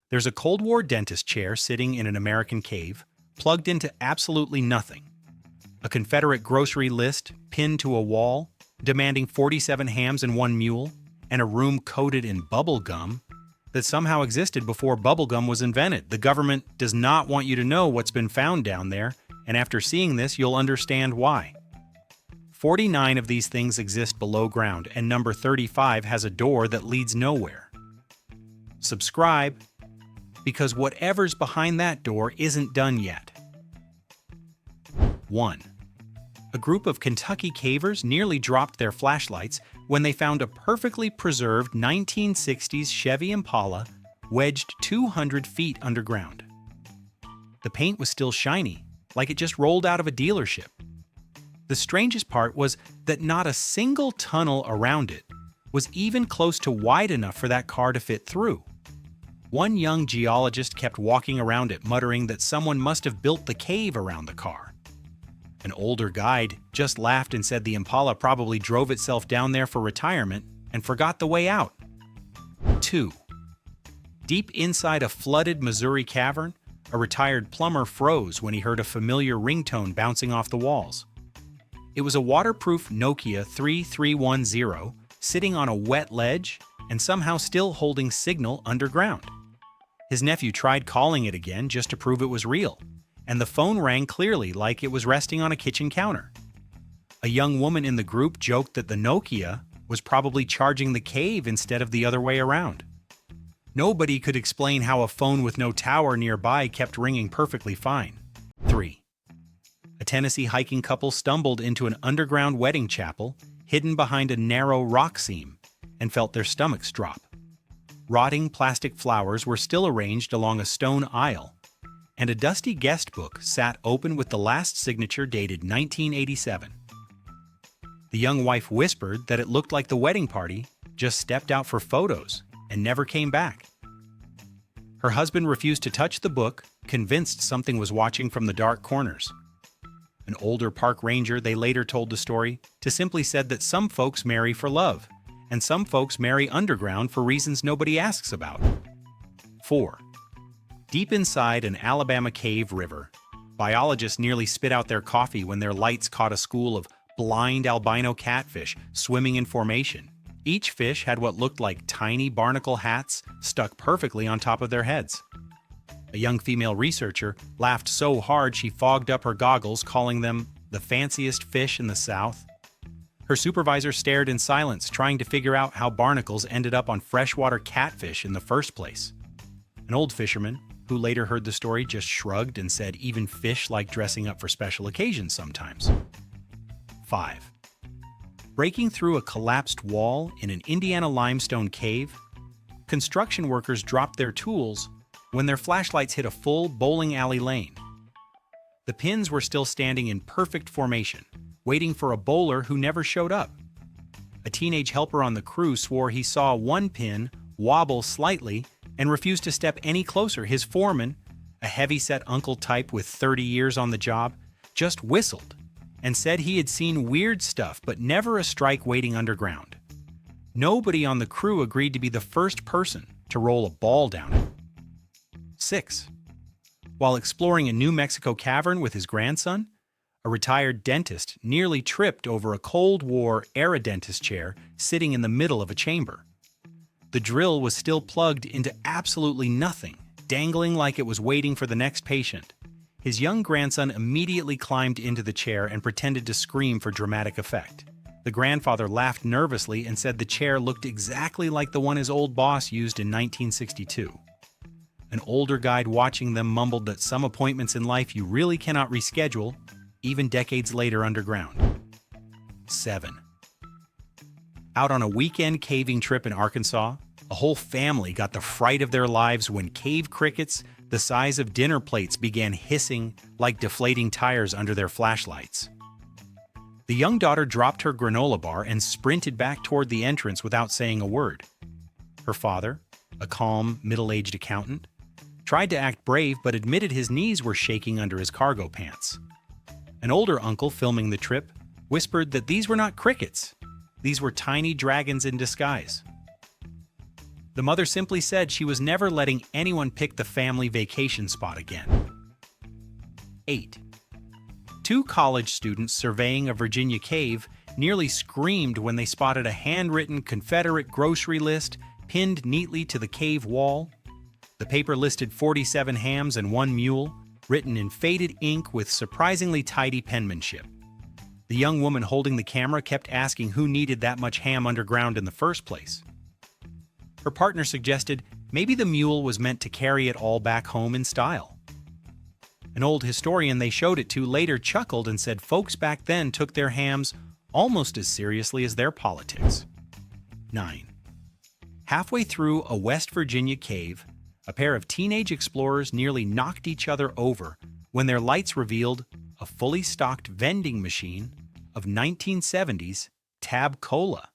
There's a Cold War dentist chair sitting in an American cave, plugged into absolutely nothing. A Confederate grocery list pinned to a wall, demanding 47 hams and 1 mule, and a room coated in bubble gum that somehow existed before bubble gum was invented. The government does not want you to know what's been found down there, and after seeing this, you'll understand why. 49 of these things exist below ground, and number 35 has a door that leads nowhere. Subscribe, because whatever's behind that door isn't done yet. 1. A group of Kentucky cavers nearly dropped their flashlights when they found a perfectly preserved 1960s Chevy Impala wedged 200 feet underground. The paint was still shiny, like it just rolled out of a dealership. The strangest part was that not a single tunnel around it was even close to wide enough for that car to fit through. One young geologist kept walking around it, muttering that someone must have built the cave around the car. An older guide just laughed and said the Impala probably drove itself down there for retirement and forgot the way out. 2. Deep inside a flooded Missouri cavern, a retired plumber froze when he heard a familiar ringtone bouncing off the walls. It was a waterproof Nokia 3310 sitting on a wet ledge and somehow still holding signal underground. His nephew tried calling it again just to prove it was real, and the phone rang clearly like it was resting on a kitchen counter. A young woman in the group joked that the Nokia was probably charging the cave instead of the other way around. Nobody could explain how a phone with no tower nearby kept ringing perfectly fine. 3. A Tennessee hiking couple stumbled into an underground wedding chapel hidden behind a narrow rock seam and felt their stomachs drop. Rotting plastic flowers were still arranged along a stone aisle, and a dusty guest book sat open with the last signature dated 1987. The young wife whispered that it looked like the wedding party just stepped out for photos and never came back. Her husband refused to touch the book, convinced something was watching from the dark corners. An older park ranger, they later told the story, to simply said that some folks marry for love, and some folks marry underground for reasons nobody asks about. 4. Deep inside an Alabama cave river, biologists nearly spit out their coffee when their lights caught a school of blind albino catfish swimming in formation. Each fish had what looked like tiny barnacle hats stuck perfectly on top of their heads. A young female researcher laughed so hard she fogged up her goggles, calling them the fanciest fish in the South. Her supervisor stared in silence, trying to figure out how barnacles ended up on freshwater catfish in the first place. An old fisherman, who later heard the story, just shrugged and said even fish like dressing up for special occasions sometimes. 5. Breaking through a collapsed wall in an Indiana limestone cave, construction workers dropped their tools when their flashlights hit a full bowling alley lane. The pins were still standing in perfect formation, waiting for a bowler who never showed up. A teenage helper on the crew swore he saw one pin wobble slightly and refused to step any closer. His foreman, a heavy-set uncle type with 30 years on the job, just whistled and said he had seen weird stuff but never a strike waiting underground. Nobody on the crew agreed to be the first person to roll a ball down it. 6. While exploring a New Mexico cavern with his grandson, a retired dentist nearly tripped over a Cold War-era dentist chair sitting in the middle of a chamber. The drill was still plugged into absolutely nothing, dangling like it was waiting for the next patient. His young grandson immediately climbed into the chair and pretended to scream for dramatic effect. The grandfather laughed nervously and said the chair looked exactly like the one his old boss used in 1962. An older guide watching them mumbled that some appointments in life you really cannot reschedule, even decades later underground. 7. Out on a weekend caving trip in Arkansas, a whole family got the fright of their lives when cave crickets the size of dinner plates began hissing like deflating tires under their flashlights. The young daughter dropped her granola bar and sprinted back toward the entrance without saying a word. Her father, a calm, middle-aged accountant, tried to act brave but admitted his knees were shaking under his cargo pants. An older uncle filming the trip whispered that these were not crickets, these were tiny dragons in disguise. The mother simply said she was never letting anyone pick the family vacation spot again. 8. Two college students surveying a Virginia cave nearly screamed when they spotted a handwritten Confederate grocery list pinned neatly to the cave wall. The paper listed 47 hams and 1 mule, written in faded ink with surprisingly tidy penmanship. The young woman holding the camera kept asking who needed that much ham underground in the first place. Her partner suggested maybe the mule was meant to carry it all back home in style. An old historian they showed it to later chuckled and said folks back then took their hams almost as seriously as their politics. 9. Halfway through a West Virginia cave, a pair of teenage explorers nearly knocked each other over when their lights revealed a fully stocked vending machine of 1970s Tab Cola.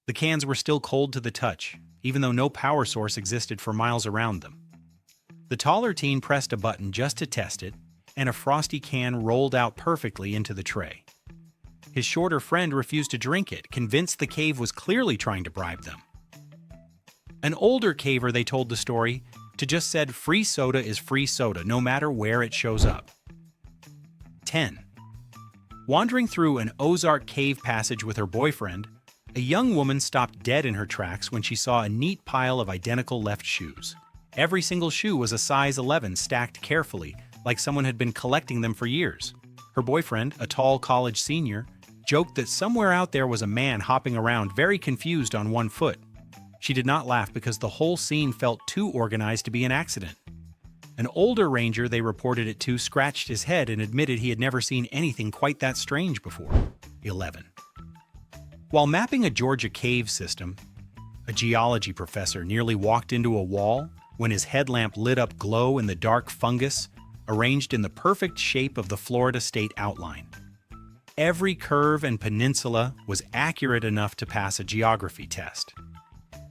The cans were still cold to the touch, even though no power source existed for miles around them. The taller teen pressed a button just to test it, and a frosty can rolled out perfectly into the tray. His shorter friend refused to drink it, convinced the cave was clearly trying to bribe them. An older caver they told the story to just said free soda is free soda no matter where it shows up. 10. Wandering through an Ozark cave passage with her boyfriend, a young woman stopped dead in her tracks when she saw a neat pile of identical left shoes. Every single shoe was a size 11 stacked carefully, like someone had been collecting them for years. Her boyfriend, a tall college senior, joked that somewhere out there was a man hopping around very confused on one foot. She did not laugh because the whole scene felt too organized to be an accident. An older ranger they reported it to scratched his head and admitted he had never seen anything quite that strange before. 11. While mapping a Georgia cave system, a geology professor nearly walked into a wall when his headlamp lit up glow in the dark fungus arranged in the perfect shape of the Florida state outline. Every curve and peninsula was accurate enough to pass a geography test.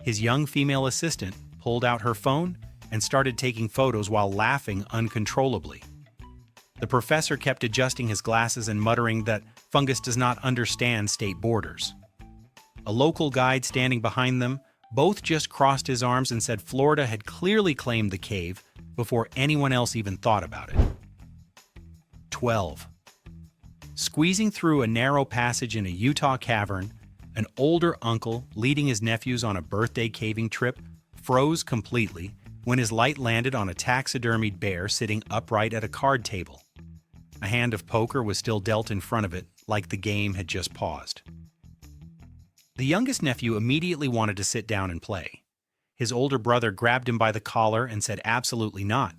His young female assistant pulled out her phone and started taking photos while laughing uncontrollably. The professor kept adjusting his glasses and muttering that fungus does not understand state borders. A local guide standing behind them both just crossed his arms and said Florida had clearly claimed the cave before anyone else even thought about it. 12. Squeezing through a narrow passage in a Utah cavern, an older uncle leading his nephews on a birthday caving trip froze completely when his light landed on a taxidermied bear sitting upright at a card table. A hand of poker was still dealt in front of it, like the game had just paused. The youngest nephew immediately wanted to sit down and play. His older brother grabbed him by the collar and said absolutely not.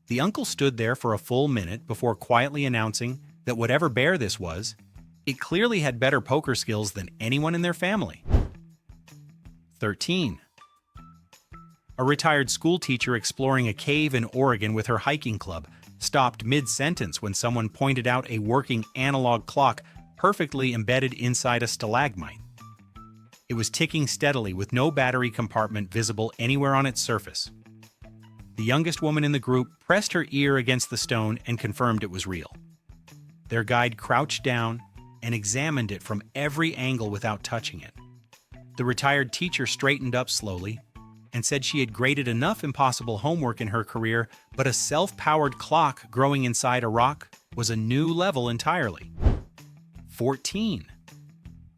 The uncle stood there for a full minute before quietly announcing that whatever bear this was, it clearly had better poker skills than anyone in their family. 13. A retired school teacher exploring a cave in Oregon with her hiking club stopped mid-sentence when someone pointed out a working analog clock perfectly embedded inside a stalagmite. It was ticking steadily with no battery compartment visible anywhere on its surface. The youngest woman in the group pressed her ear against the stone and confirmed it was real. Their guide crouched down and examined it from every angle without touching it. The retired teacher straightened up slowly and said she had graded enough impossible homework in her career, but a self-powered clock growing inside a rock was a new level entirely. 14.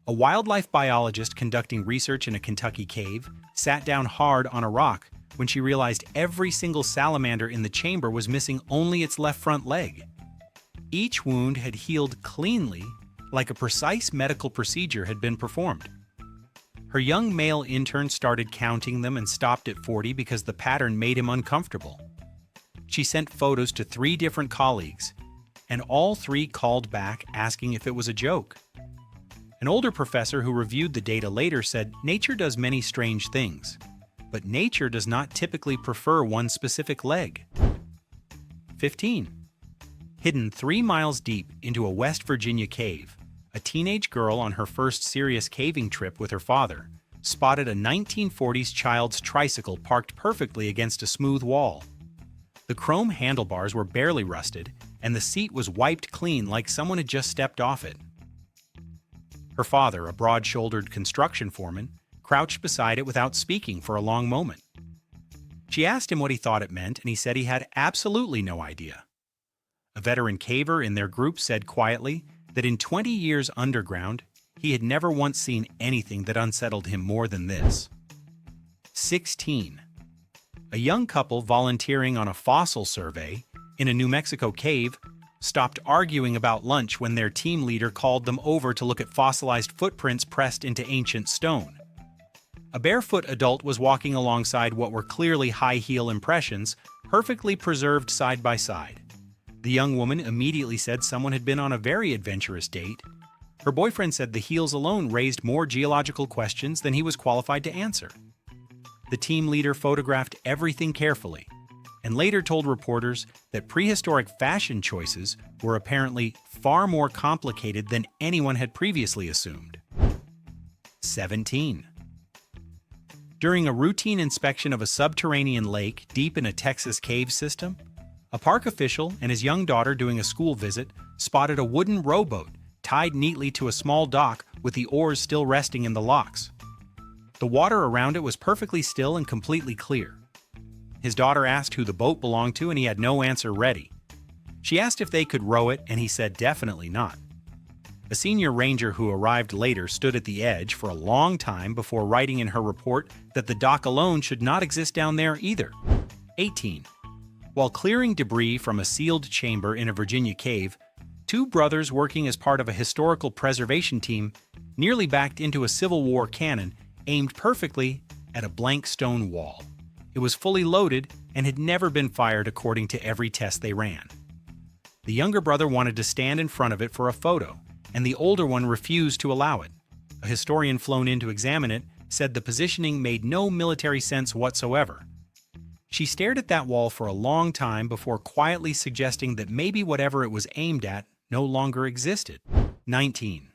A wildlife biologist conducting research in a Kentucky cave sat down hard on a rock when she realized every single salamander in the chamber was missing only its left front leg. Each wound had healed cleanly, like a precise medical procedure had been performed. Her young male intern started counting them and stopped at 40 because the pattern made him uncomfortable. She sent photos to 3 different colleagues, and all 3 called back asking if it was a joke. An older professor who reviewed the data later said, "Nature does many strange things, but nature does not typically prefer one specific leg." 15. Hidden 3 miles deep into a West Virginia cave, a teenage girl on her first serious caving trip with her father spotted a 1940s child's tricycle parked perfectly against a smooth wall. The chrome handlebars were barely rusted, and the seat was wiped clean like someone had just stepped off it. Her father, a broad-shouldered construction foreman, crouched beside it without speaking for a long moment. She asked him what he thought it meant, and he said he had absolutely no idea. A veteran caver in their group said quietly that in 20 years underground, he had never once seen anything that unsettled him more than this. 16. A young couple volunteering on a fossil survey in a New Mexico cave stopped arguing about lunch when their team leader called them over to look at fossilized footprints pressed into ancient stone. A barefoot adult was walking alongside what were clearly high-heel impressions, perfectly preserved side by side. The young woman immediately said someone had been on a very adventurous date. Her boyfriend said the heels alone raised more geological questions than he was qualified to answer. The team leader photographed everything carefully, and later told reporters that prehistoric fashion choices were apparently far more complicated than anyone had previously assumed. 17. During a routine inspection of a subterranean lake deep in a Texas cave system, a park official and his young daughter doing a school visit spotted a wooden rowboat tied neatly to a small dock with the oars still resting in the locks. The water around it was perfectly still and completely clear. His daughter asked who the boat belonged to, and he had no answer ready. She asked if they could row it, and he said definitely not. A senior ranger who arrived later stood at the edge for a long time before writing in her report that the dock alone should not exist down there either. 18. While clearing debris from a sealed chamber in a Virginia cave, two brothers working as part of a historical preservation team nearly backed into a Civil War cannon aimed perfectly at a blank stone wall. It was fully loaded and had never been fired according to every test they ran. The younger brother wanted to stand in front of it for a photo, and the older one refused to allow it. A historian flown in to examine it said the positioning made no military sense whatsoever. She stared at that wall for a long time before quietly suggesting that maybe whatever it was aimed at no longer existed. 19.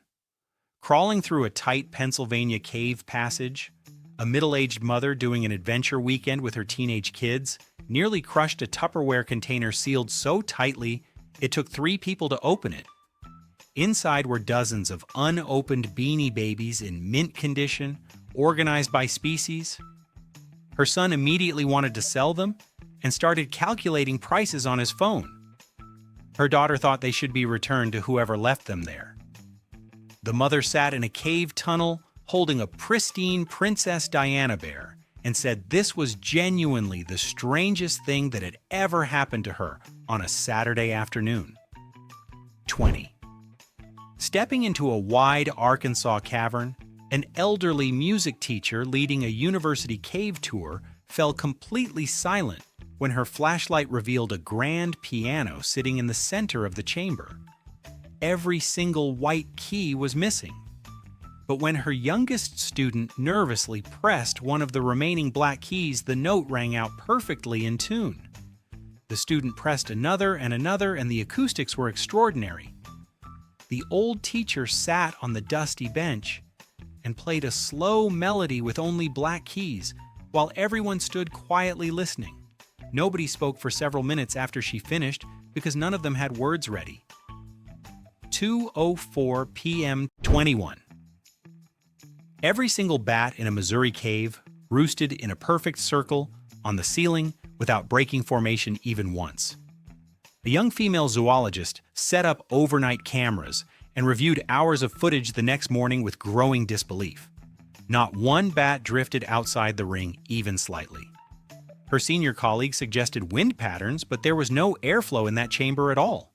Crawling through a tight Pennsylvania cave passage, a middle-aged mother doing an adventure weekend with her teenage kids nearly crushed a Tupperware container sealed so tightly it took 3 people to open it. Inside were dozens of unopened Beanie Babies in mint condition, organized by species. Her son immediately wanted to sell them and started calculating prices on his phone. Her daughter thought they should be returned to whoever left them there. The mother sat in a cave tunnel holding a pristine Princess Diana bear and said this was genuinely the strangest thing that had ever happened to her on a Saturday afternoon. 20. Stepping into a wide Arkansas cavern, an elderly music teacher leading a university cave tour fell completely silent when her flashlight revealed a grand piano sitting in the center of the chamber. Every single white key was missing. But when her youngest student nervously pressed one of the remaining black keys, the note rang out perfectly in tune. The student pressed another, and the acoustics were extraordinary. The old teacher sat on the dusty bench and played a slow melody with only black keys, while everyone stood quietly listening. Nobody spoke for several minutes after she finished because none of them had words ready. 2:04 p.m. 21. Every single bat in a Missouri cave roosted in a perfect circle on the ceiling without breaking formation even once. A young female zoologist set up overnight cameras and reviewed hours of footage the next morning with growing disbelief. Not one bat drifted outside the ring even slightly. Her senior colleague suggested wind patterns, but there was no airflow in that chamber at all.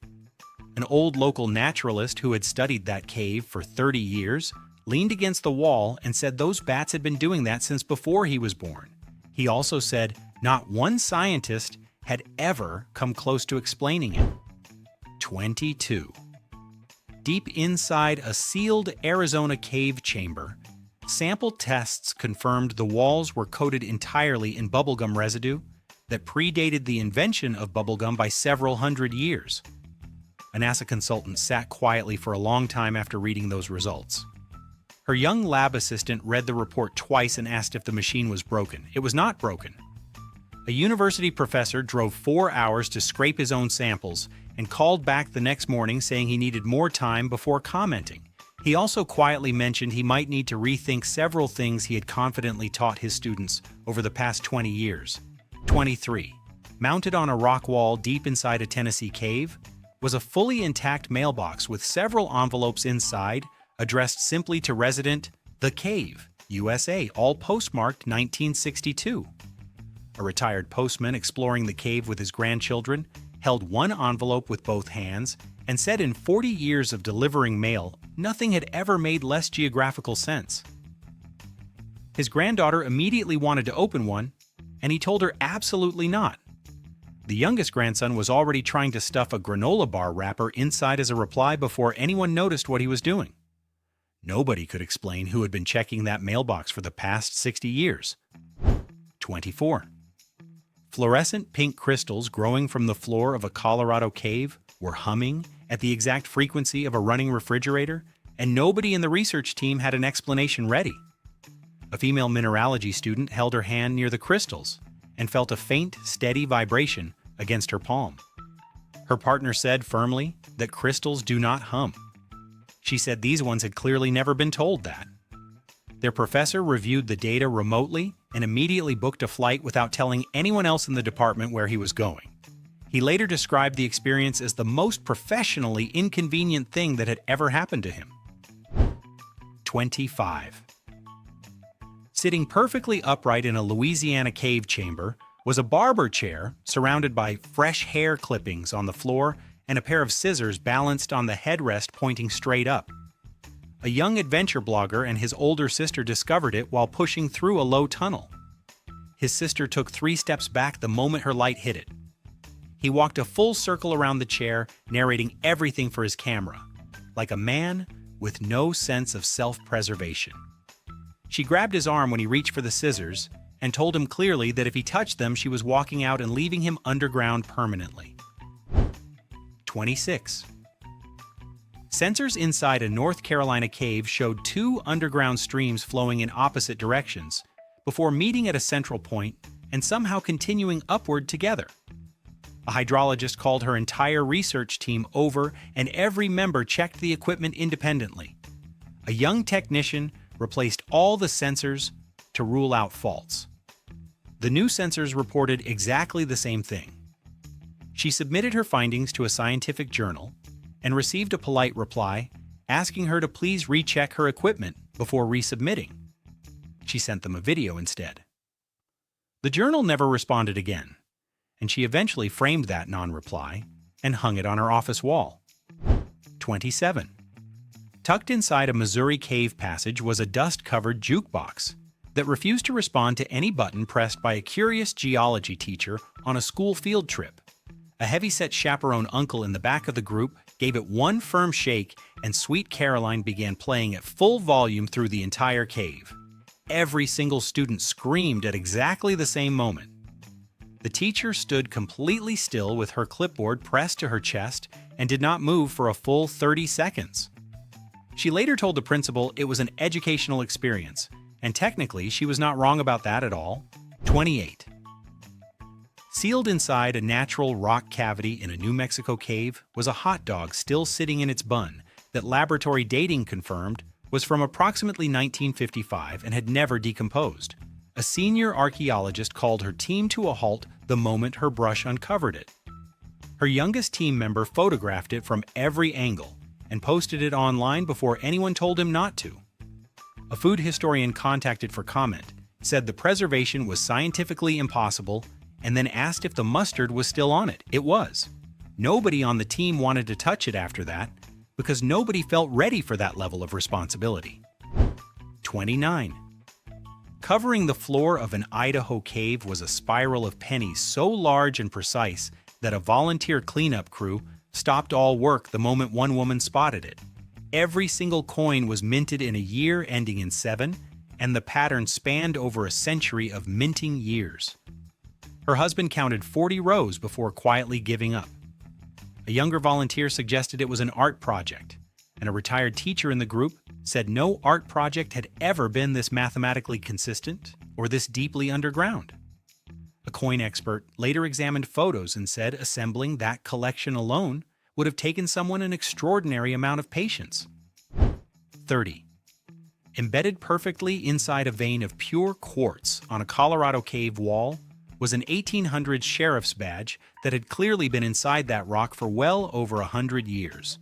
An old local naturalist who had studied that cave for 30 years leaned against the wall and said those bats had been doing that since before he was born. He also said not one scientist had ever come close to explaining it. 22. Deep inside a sealed Arizona cave chamber, sample tests confirmed the walls were coated entirely in bubblegum residue that predated the invention of bubblegum by several hundred years. A NASA consultant sat quietly for a long time after reading those results. Her young lab assistant read the report twice and asked if the machine was broken. It was not broken. A university professor drove 4 hours to scrape his own samples and called back the next morning saying he needed more time before commenting. He also quietly mentioned he might need to rethink several things he had confidently taught his students over the past 20 years. 23. Mounted on a rock wall deep inside a Tennessee cave was a fully intact mailbox with several envelopes inside, addressed simply to resident, The Cave, USA, all postmarked 1962. A retired postman exploring the cave with his grandchildren held one envelope with both hands and said in 40 years of delivering mail, nothing had ever made less geographical sense. His granddaughter immediately wanted to open one, and he told her absolutely not. The youngest grandson was already trying to stuff a granola bar wrapper inside as a reply before anyone noticed what he was doing. Nobody could explain who had been checking that mailbox for the past 60 years. 24. Fluorescent pink crystals growing from the floor of a Colorado cave were humming at the exact frequency of a running refrigerator, and nobody in the research team had an explanation ready. A female mineralogy student held her hand near the crystals and felt a faint, steady vibration against her palm. Her partner said firmly that crystals do not hum. She said these ones had clearly never been told that. Their professor reviewed the data remotely and immediately booked a flight without telling anyone else in the department where he was going. He later described the experience as the most professionally inconvenient thing that had ever happened to him. 25. Sitting perfectly upright in a Louisiana cave chamber was a barber chair surrounded by fresh hair clippings on the floor and a pair of scissors balanced on the headrest pointing straight up. A young adventure blogger and his older sister discovered it while pushing through a low tunnel. His sister took 3 steps back the moment her light hit it. He walked a full circle around the chair, narrating everything for his camera, like a man with no sense of self-preservation. She grabbed his arm when he reached for the scissors and told him clearly that if he touched them, she was walking out and leaving him underground permanently. 26. Sensors inside a North Carolina cave showed 2 underground streams flowing in opposite directions before meeting at a central point and somehow continuing upward together. A hydrologist called her entire research team over, and every member checked the equipment independently. A young technician replaced all the sensors to rule out faults. The new sensors reported exactly the same thing. She submitted her findings to a scientific journal and received a polite reply asking her to please recheck her equipment before resubmitting. She sent them a video instead. The journal never responded again, and she eventually framed that non-reply and hung it on her office wall. 27. Tucked inside a Missouri cave passage was a dust-covered jukebox that refused to respond to any button pressed by a curious geology teacher on a school field trip. A heavy-set chaperone uncle in the back of the group gave it one firm shake, and Sweet Caroline began playing at full volume through the entire cave. Every single student screamed at exactly the same moment. The teacher stood completely still with her clipboard pressed to her chest and did not move for a full 30 seconds. She later told the principal it was an educational experience, and technically she was not wrong about that at all. 28. Sealed inside a natural rock cavity in a New Mexico cave was a hot dog still sitting in its bun that laboratory dating confirmed was from approximately 1955 and had never decomposed. A senior archaeologist called her team to a halt the moment her brush uncovered it. Her youngest team member photographed it from every angle and posted it online before anyone told him not to. A food historian contacted for comment, said the preservation was scientifically impossible, and then asked if the mustard was still on it. It was. Nobody on the team wanted to touch it after that because nobody felt ready for that level of responsibility. 29. Covering the floor of an Idaho cave was a spiral of pennies so large and precise that a volunteer cleanup crew stopped all work the moment one woman spotted it. Every single coin was minted in a year ending in 7, and the pattern spanned over a century of minting years. Her husband counted 40 rows before quietly giving up. A younger volunteer suggested it was an art project, and a retired teacher in the group said no art project had ever been this mathematically consistent or this deeply underground. A coin expert later examined photos and said assembling that collection alone would have taken someone an extraordinary amount of patience. 30. Embedded perfectly inside a vein of pure quartz on a Colorado cave wall was an 1800s sheriff's badge that had clearly been inside that rock for well over 100 years.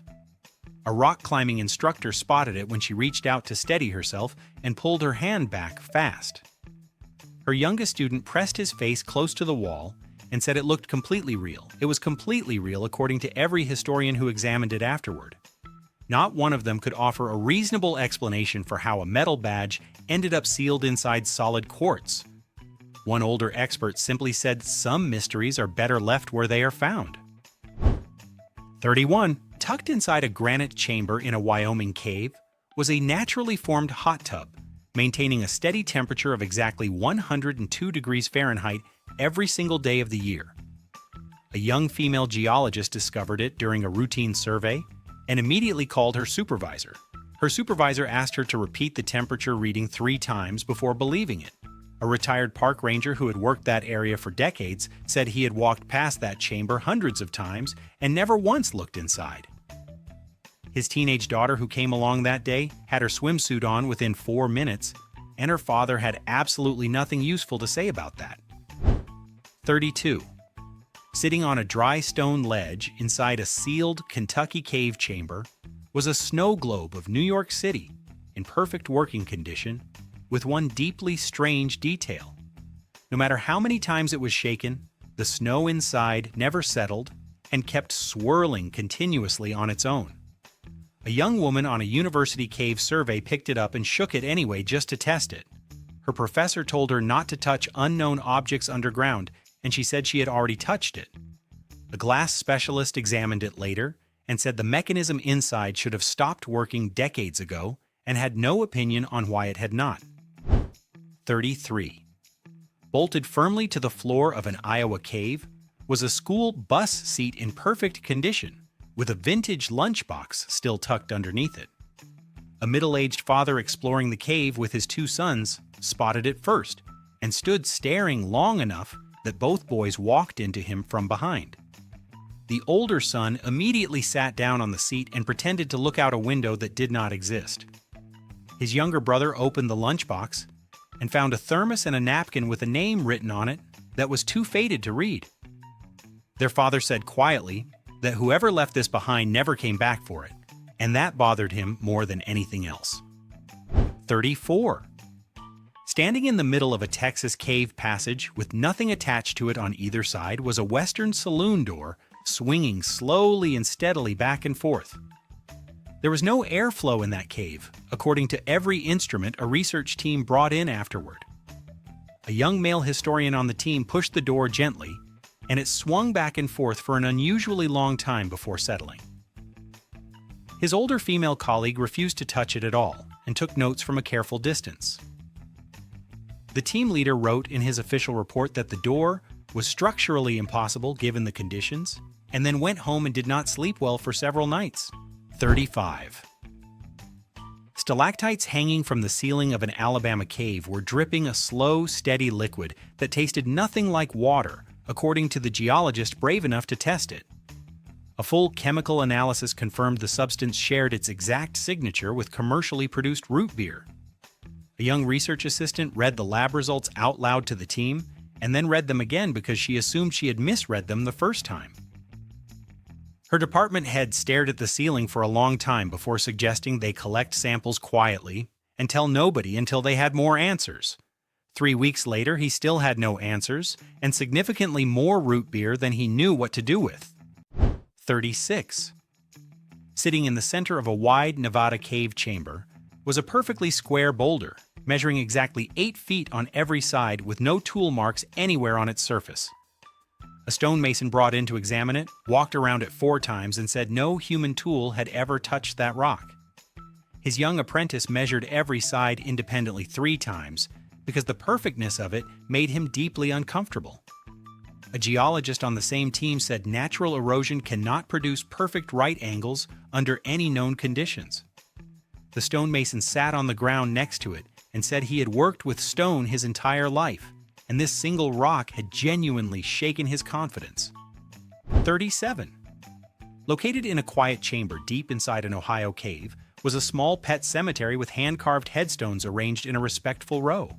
A rock climbing instructor spotted it when she reached out to steady herself and pulled her hand back fast. Her youngest student pressed his face close to the wall and said it looked completely real. It was completely real according to every historian who examined it afterward. Not one of them could offer a reasonable explanation for how a metal badge ended up sealed inside solid quartz. One older expert simply said some mysteries are better left where they are found. 31. Tucked inside a granite chamber in a Wyoming cave was a naturally formed hot tub, maintaining a steady temperature of exactly 102 degrees Fahrenheit every single day of the year. A young female geologist discovered it during a routine survey and immediately called her supervisor. Her supervisor asked her to repeat the temperature reading 3 times before believing it. A retired park ranger who had worked that area for decades said he had walked past that chamber hundreds of times and never once looked inside. His teenage daughter, who came along that day, had her swimsuit on within 4 minutes, and her father had absolutely nothing useful to say about that. 32. Sitting on a dry stone ledge inside a sealed Kentucky cave chamber was a snow globe of New York City in perfect working condition, with one deeply strange detail. No matter how many times it was shaken, the snow inside never settled and kept swirling continuously on its own. A young woman on a university cave survey picked it up and shook it anyway just to test it. Her professor told her not to touch unknown objects underground, and she said she had already touched it. A glass specialist examined it later and said the mechanism inside should have stopped working decades ago and had no opinion on why it had not. 33. Bolted firmly to the floor of an Iowa cave was a school bus seat in perfect condition, with a vintage lunchbox still tucked underneath it. A middle-aged father exploring the cave with his 2 sons spotted it first and stood staring long enough that both boys walked into him from behind. The older son immediately sat down on the seat and pretended to look out a window that did not exist. His younger brother opened the lunchbox and found a thermos and a napkin with a name written on it that was too faded to read. Their father said quietly that whoever left this behind never came back for it, and that bothered him more than anything else. 34. Standing in the middle of a Texas cave passage with nothing attached to it on either side was a Western saloon door swinging slowly and steadily back and forth. There was no airflow in that cave, according to every instrument a research team brought in afterward. A young male historian on the team pushed the door gently, and it swung back and forth for an unusually long time before settling. His older female colleague refused to touch it at all and took notes from a careful distance. The team leader wrote in his official report that the door was structurally impossible given the conditions, and then went home and did not sleep well for several nights. 35. Stalactites hanging from the ceiling of an Alabama cave were dripping a slow, steady liquid that tasted nothing like water, according to the geologist brave enough to test it. A full chemical analysis confirmed the substance shared its exact signature with commercially produced root beer. A young research assistant read the lab results out loud to the team, and then read them again because she assumed she had misread them the first time. Her department head stared at the ceiling for a long time before suggesting they collect samples quietly and tell nobody until they had more answers. 3 weeks later, he still had no answers and significantly more root beer than he knew what to do with. 36. Sitting in the center of a wide Nevada cave chamber was a perfectly square boulder, measuring exactly 8 feet on every side with no tool marks anywhere on its surface. A stonemason brought in to examine it, walked around it 4 times, and said no human tool had ever touched that rock. His young apprentice measured every side independently 3 times because the perfectness of it made him deeply uncomfortable. A geologist on the same team said natural erosion cannot produce perfect right angles under any known conditions. The stonemason sat on the ground next to it and said he had worked with stone his entire life, and this single rock had genuinely shaken his confidence. 37. Located in a quiet chamber deep inside an Ohio cave was a small pet cemetery with hand-carved headstones arranged in a respectful row.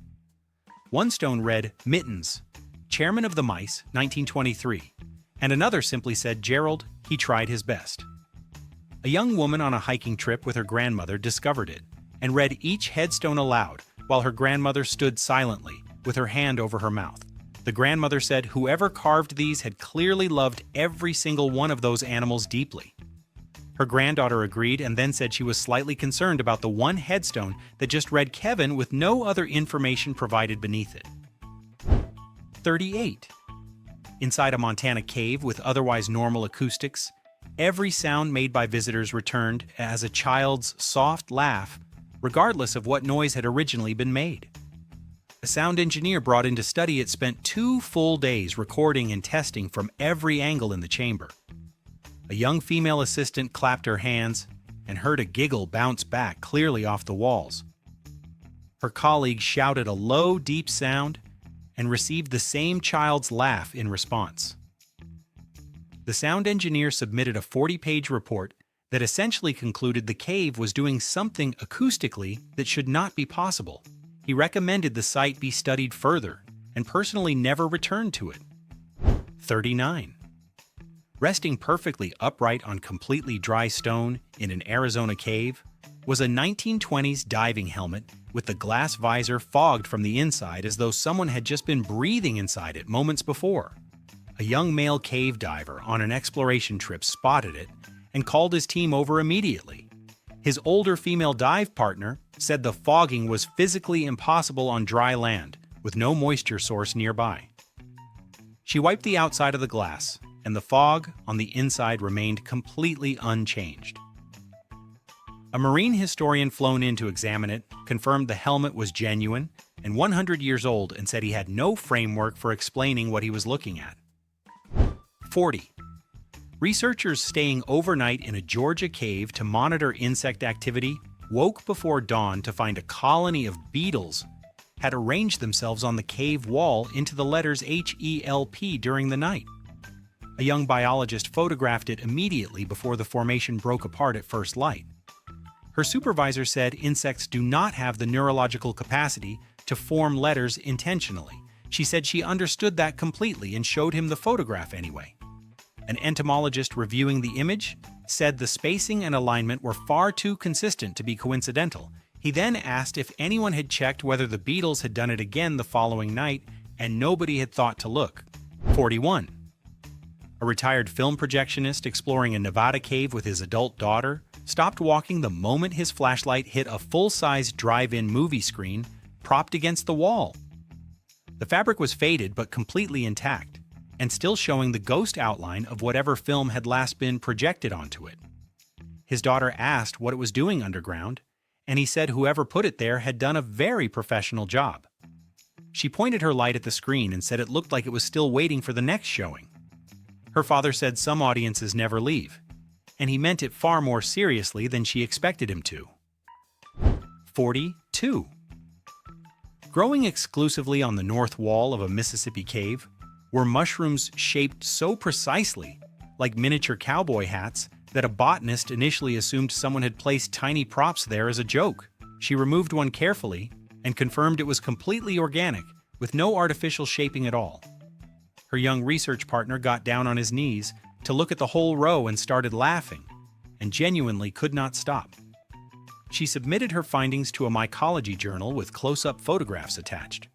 One stone read, "Mittens, Chairman of the Mice, 1923," and another simply said, "Gerald, he tried his best." A young woman on a hiking trip with her grandmother discovered it and read each headstone aloud while her grandmother stood silently with her hand over her mouth. The grandmother said whoever carved these had clearly loved every single one of those animals deeply. Her granddaughter agreed and then said she was slightly concerned about the one headstone that just read Kevin with no other information provided beneath it. 38. Inside a Montana cave with otherwise normal acoustics, every sound made by visitors returned as a child's soft laugh, regardless of what noise had originally been made. A sound engineer brought in to study it spent 2 full days recording and testing from every angle in the chamber. A young female assistant clapped her hands and heard a giggle bounce back clearly off the walls. Her colleague shouted a low, deep sound and received the same child's laugh in response. The sound engineer submitted a 40-page report that essentially concluded the cave was doing something acoustically that should not be possible. He recommended the site be studied further and personally never returned to it. 39. Resting perfectly upright on completely dry stone in an Arizona cave was a 1920s diving helmet with the glass visor fogged from the inside as though someone had just been breathing inside it moments before. A young male cave diver on an exploration trip spotted it and called his team over immediately. His older female dive partner said the fogging was physically impossible on dry land with no moisture source nearby. She wiped the outside of the glass, and the fog on the inside remained completely unchanged. A marine historian flown in to examine it confirmed the helmet was genuine and 100 years old and said he had no framework for explaining what he was looking at. 40. Researchers staying overnight in a Georgia cave to monitor insect activity woke before dawn to find a colony of beetles had arranged themselves on the cave wall into the letters HELP during the night. A young biologist photographed it immediately before the formation broke apart at first light. Her supervisor said insects do not have the neurological capacity to form letters intentionally. She said she understood that completely and showed him the photograph anyway. An entomologist reviewing the image said the spacing and alignment were far too consistent to be coincidental. He then asked if anyone had checked whether the beetles had done it again the following night, and nobody had thought to look. 41. A retired film projectionist exploring a Nevada cave with his adult daughter stopped walking the moment his flashlight hit a full-size drive-in movie screen propped against the wall. The fabric was faded but completely intact, and still showing the ghost outline of whatever film had last been projected onto it. His daughter asked what it was doing underground, and he said whoever put it there had done a very professional job. She pointed her light at the screen and said it looked like it was still waiting for the next showing. Her father said some audiences never leave, and he meant it far more seriously than she expected him to. 42. Growing exclusively on the north wall of a Mississippi cave were mushrooms shaped so precisely, like miniature cowboy hats, that a botanist initially assumed someone had placed tiny props there as a joke. She removed one carefully and confirmed it was completely organic, with no artificial shaping at all. Her young research partner got down on his knees to look at the whole row and started laughing, and genuinely could not stop. She submitted her findings to a mycology journal with close-up photographs attached.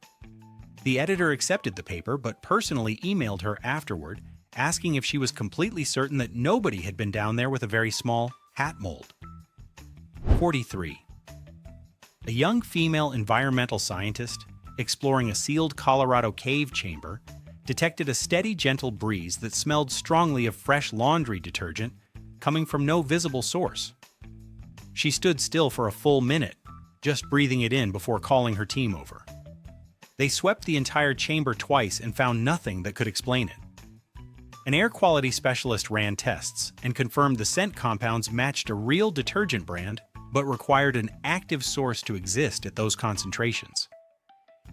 The editor accepted the paper but personally emailed her afterward, asking if she was completely certain that nobody had been down there with a very small hat mold. 43. A young female environmental scientist exploring a sealed Colorado cave chamber detected a steady, gentle breeze that smelled strongly of fresh laundry detergent coming from no visible source. She stood still for a full minute, just breathing it in before calling her team over. They swept the entire chamber twice and found nothing that could explain it. An air quality specialist ran tests and confirmed the scent compounds matched a real detergent brand, but required an active source to exist at those concentrations.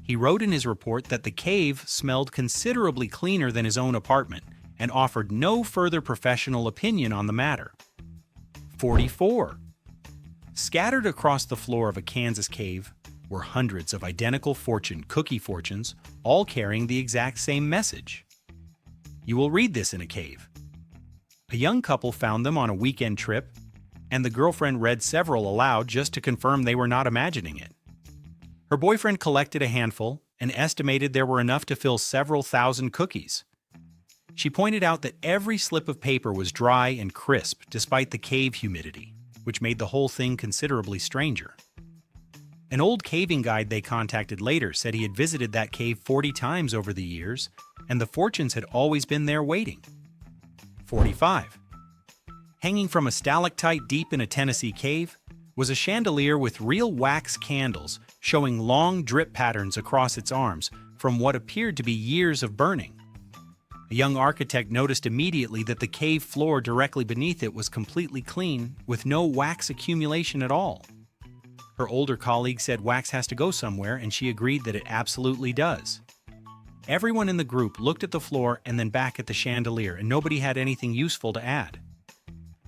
He wrote in his report that the cave smelled considerably cleaner than his own apartment and offered no further professional opinion on the matter. 44. Scattered across the floor of a Kansas cave were hundreds of identical fortune cookie fortunes, all carrying the exact same message. You will read this in a cave. A young couple found them on a weekend trip, and the girlfriend read several aloud just to confirm they were not imagining it. Her boyfriend collected a handful and estimated there were enough to fill several thousand cookies. She pointed out that every slip of paper was dry and crisp despite the cave humidity, which made the whole thing considerably stranger. An old caving guide they contacted later said he had visited that cave 40 times over the years, and the fortunes had always been there waiting. 45. Hanging from a stalactite deep in a Tennessee cave was a chandelier with real wax candles showing long drip patterns across its arms from what appeared to be years of burning. A young architect noticed immediately that the cave floor directly beneath it was completely clean, with no wax accumulation at all. Her older colleague said wax has to go somewhere, and she agreed that it absolutely does. Everyone in the group looked at the floor and then back at the chandelier, and nobody had anything useful to add.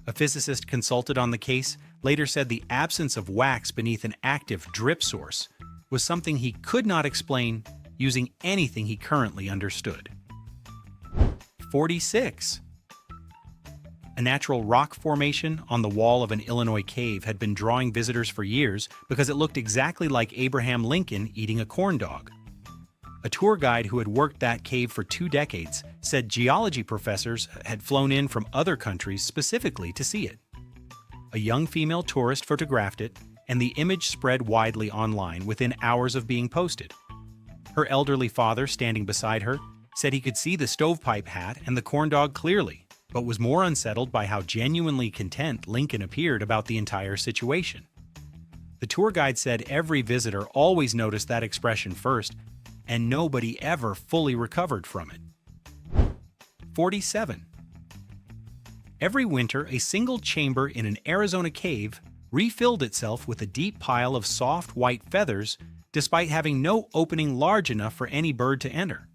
A physicist consulted on the case later said the absence of wax beneath an active drip source was something he could not explain using anything he currently understood. 46. A natural rock formation on the wall of an Illinois cave had been drawing visitors for years because it looked exactly like Abraham Lincoln eating a corn dog. A tour guide who had worked that cave for 2 decades said geology professors had flown in from other countries specifically to see it. A young female tourist photographed it, and the image spread widely online within hours of being posted. Her elderly father, standing beside her, said he could see the stovepipe hat and the corn dog clearly, but was more unsettled by how genuinely content Lincoln appeared about the entire situation. The tour guide said every visitor always noticed that expression first, and nobody ever fully recovered from it. 47. Every winter, a single chamber in an Arizona cave refilled itself with a deep pile of soft white feathers, despite having no opening large enough for any bird to enter.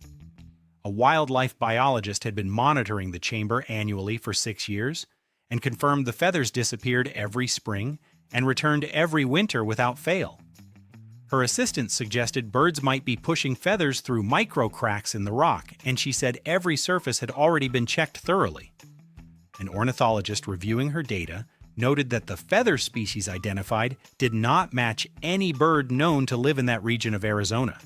A wildlife biologist had been monitoring the chamber annually for 6 years and confirmed the feathers disappeared every spring and returned every winter without fail. Her assistant suggested birds might be pushing feathers through micro cracks in the rock, and she said every surface had already been checked thoroughly. An ornithologist reviewing her data noted that the feather species identified did not match any bird known to live in that region of Arizona.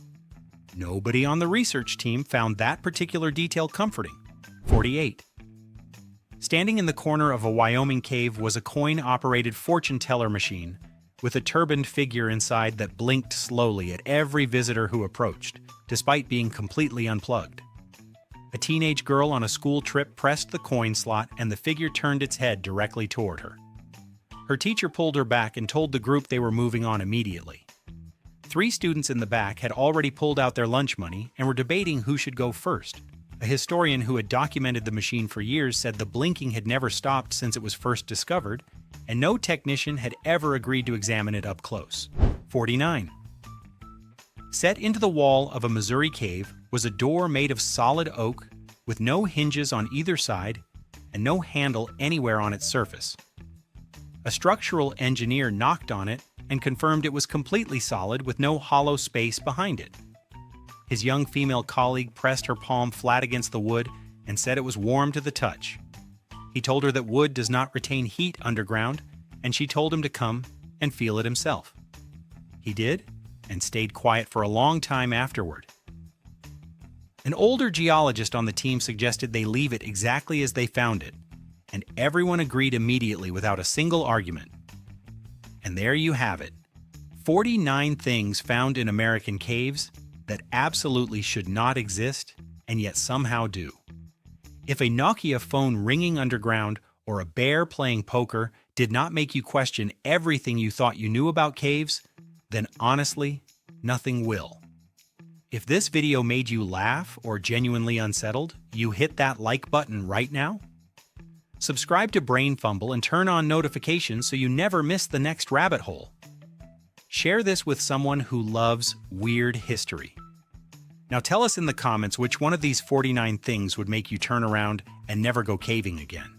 Nobody on the research team found that particular detail comforting. 48. Standing in the corner of a Wyoming cave was a coin-operated fortune teller machine with a turbaned figure inside that blinked slowly at every visitor who approached, despite being completely unplugged. A teenage girl on a school trip pressed the coin slot and the figure turned its head directly toward her. Her teacher pulled her back and told the group they were moving on immediately. 3 students in the back had already pulled out their lunch money and were debating who should go first. A historian who had documented the machine for years said the blinking had never stopped since it was first discovered, and no technician had ever agreed to examine it up close. 49. Set into the wall of a Missouri cave was a door made of solid oak with no hinges on either side and no handle anywhere on its surface. A structural engineer knocked on it and confirmed it was completely solid with no hollow space behind it. His young female colleague pressed her palm flat against the wood and said it was warm to the touch. He told her that wood does not retain heat underground, and she told him to come and feel it himself. He did, and stayed quiet for a long time afterward. An older geologist on the team suggested they leave it exactly as they found it, and everyone agreed immediately without a single argument. And there you have it, 49 things found in American caves that absolutely should not exist and yet somehow do. If a Nokia phone ringing underground or a bear playing poker did not make you question everything you thought you knew about caves, then honestly, nothing will. If this video made you laugh or genuinely unsettled, you hit that like button right now. Subscribe to BrainFumble and turn on notifications so you never miss the next rabbit hole. Share this with someone who loves weird history. Now tell us in the comments which one of these 49 things would make you turn around and never go caving again.